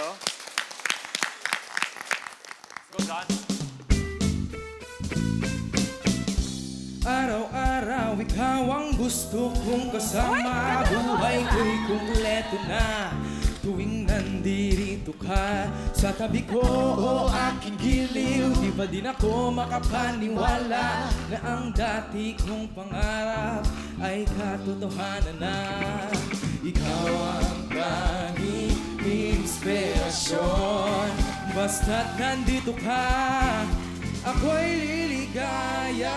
go. Go, John. Araw-araw ikaw ang gusto kong kasama. Buhay ko'y kumpleto na tuwing nandirito ka sa tabi ko o aking giliw. Di ba din ako makapaniwala na ang dati kong pangarap ay katotohanan na. Ikaw ang tanging inspirasyon. Basta't nandito ka, ako'y liligaya.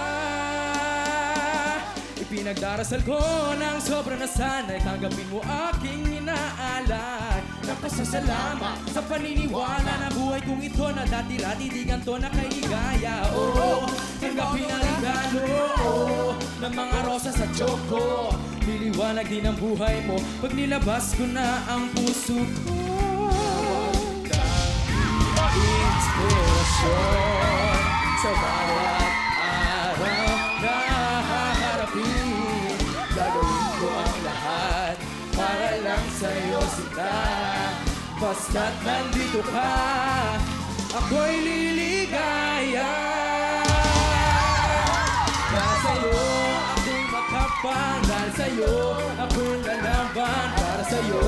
Ipinagdarasal ko ng sobra na sana'y tanggapin mo aking inaalay. Napasasalamat sa paniniwala na buhay kong ito na dati-dati di ganito na kaigaya. Oo, tanggapin ang regalo ng mga rosas at choco. Liliwanag din ang buhay mo pag nilabas ko na ang puso ko. Inspirasyon sa bawat araw na haharapin. Gagawin ko ang lahat para lang sa'yo sila. Basta't nandito ka, ako'y liligaya. Dahil sa'yo ako'y makapang, dahil sa'yo ako'y lalaban. Para sa'yo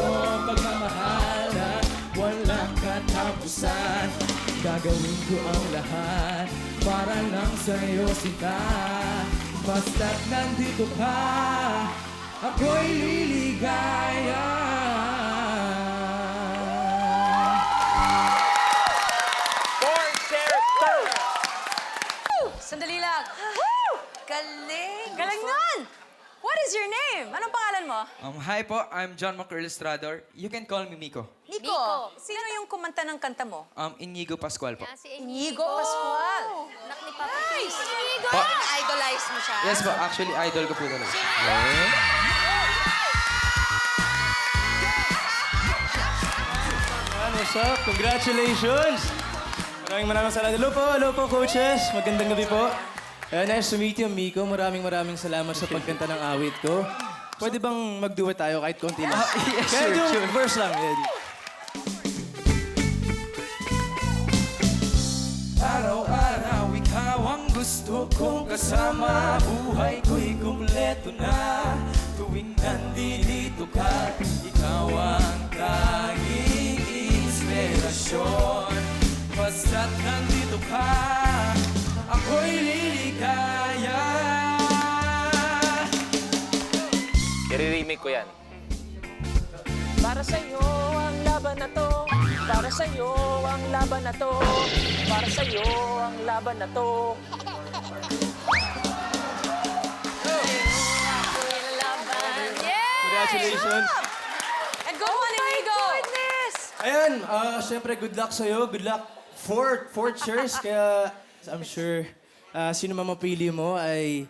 pagmamahal na walang katapusan. Gagawin ko ang lahat para lang sa'yo sita. Basta't nandito ka, ako'y liligaya. Sandali lang. Galing! Galing nun! What is your name? Anong pangalan mo? Hi po, I'm John Macurlistrador. You can call me Miko. Nico. Sino yung kumanta ng kanta mo? Inigo Pascual po. Si Inigo Pascual. Anak ni Papa P. Inigo! Pa- Idolize mo siya? Yes po, actually idol ko po talaga. What's up? Congratulations! Maraming salamat. Hello po, coaches. Magandang gabi po. Nice to meet you, Miko. Maraming salamat sa pagkanta ng awit ko. Pwede bang mag-duet tayo kahit konti lang? Yes, Kahit sure, yung sure. verse lang. Ready? Araw-araw ikaw ang gusto kong kasama. Buhay ko'y kumpleto na tuwing nandito ka. Ikaw ang tanging inspirasyon. Basta't nandito ka, ako'y liligaya. I-remake ko yan. Para sa'yo ang laban na to. Para sa'yo ang laban na to. Para sa'yo ang laban na to. Congratulations! And good morning, Inigo! Ayan, syempre good luck sa'yo. Good luck. Fourth cheers. Kaya I'm sure sino man mapili mo ay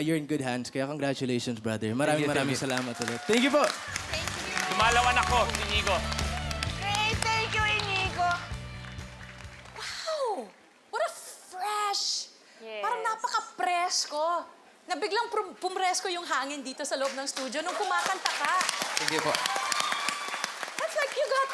you're in good hands. Kaya congratulations, brother. Maraming salamat ulit. Thank you po. Lumalawan ako, Inigo. Great! Thank you, Inigo! Wow! What a fresh! Yes. Parang napaka-presko. Na biglang pumresko yung hangin dito sa loob ng studio nung kumakanta ka. Thank you po. That's like you got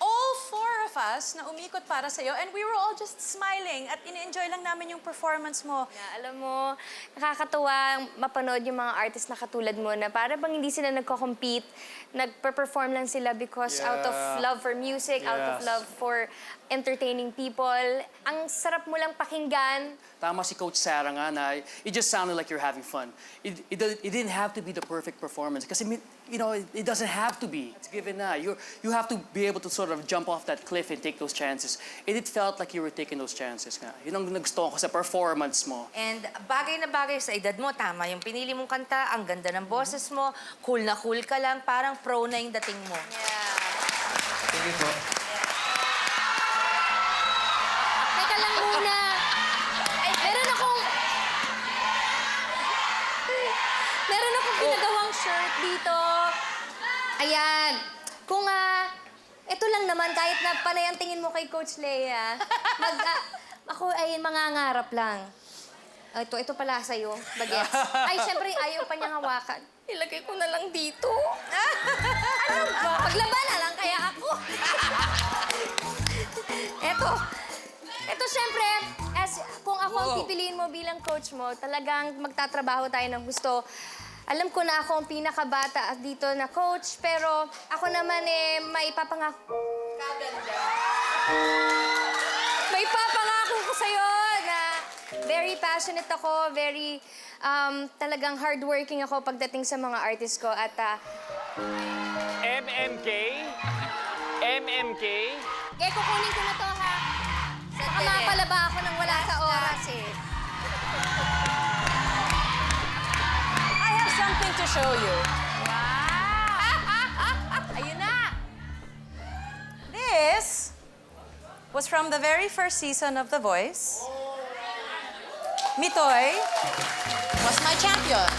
all four of us na umikot para sa'yo and we were all just smiling at in-enjoy lang namin yung performance mo. Alam mo, nakakatuwa mapanood yung mga artist na katulad mo na para bang hindi sila nagko-compete, nagpe-perform lang sila because out of love for music, out of Yes. love for entertaining people. Ang sarap mo lang pakinggan. Tama si Coach Sarah nga na it just sounded like you're having fun. It didn't have to be the perfect performance kasi you know it doesn't have to be. It's given na. You have to be able to sort of jump off that cliff and take those chances. It felt like you were taking those chances nga. Yun ang nagustuhan ko sa performance mo. And bagay na bagay sa edad mo, tama yung pinili mong kanta, ang ganda ng boses mo, cool na cool ka lang, parang pro na yung dating mo. Thank you po. Teka lang muna. Meron akong pinagawang shirt dito. Ayan. Kung ito lang naman, kahit na panay ang tingin mo kay Coach Lea, ako ay mangangarap lang. Ito pala sa'yo, bagets. Ay, syempre, ayaw pa niyang hawakan. Ilagay ko na lang dito. Ano ba? Paglaba na lang kaya ako. Ito syempre, kung ako ang pipiliin mo bilang coach mo, talagang magtatrabaho tayo ng gusto. Alam ko na ako ang pinakabata dito na coach, pero ako naman may papangako. May papangako ko sa'yo na very passionate ako, very talagang hardworking ako pagdating sa mga artist ko. At MMK? MMK? kukunin ko na to, ha? Baka mapalaba ako nang wala sa oras, I have something to show you. Ayun na! This was from the very first season of The Voice. Mitoy was my champion.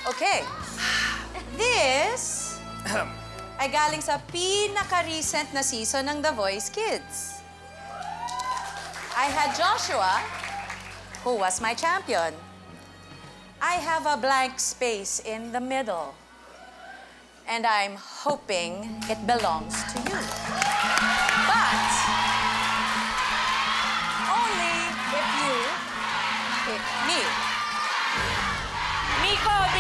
Okay. This ay galing sa pinaka-recent na season ng The Voice Kids. I had Joshua, who was my champion. I have a blank space in the middle. And I'm hoping it belongs to you. But only if you pick me. Miko.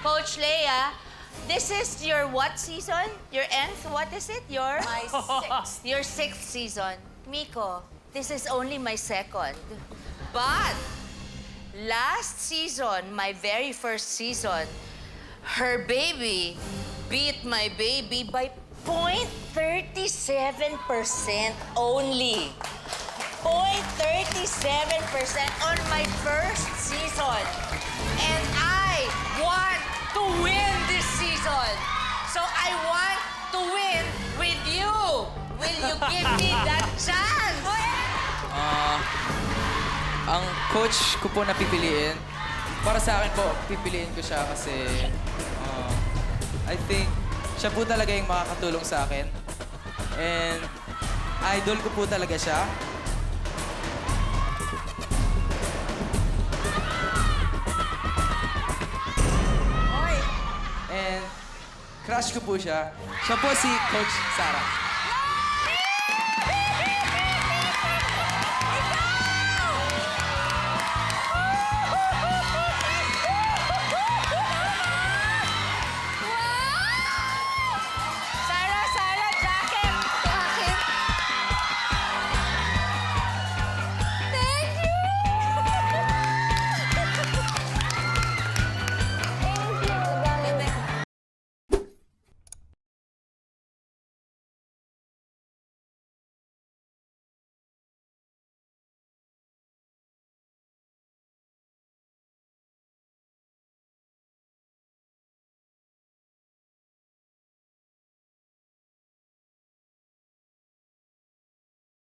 Coach Leia, this is your what season? Your nth? What is it? Your? My sixth. Your 6th season. Miko, this is only my 2nd. But last season, my very first season, her baby beat my baby by 0.37% only. 0.37% on my first season. And I want to win this season. So I want to win with you. Will you give me that chance? Ang coach ko po na pipiliin, para sa akin po, pipiliin ko siya kasi I think siya po talaga yung makakatulong sa akin. And idol ko po talaga siya. And crush ko po siya. Siya po si Coach Sarah.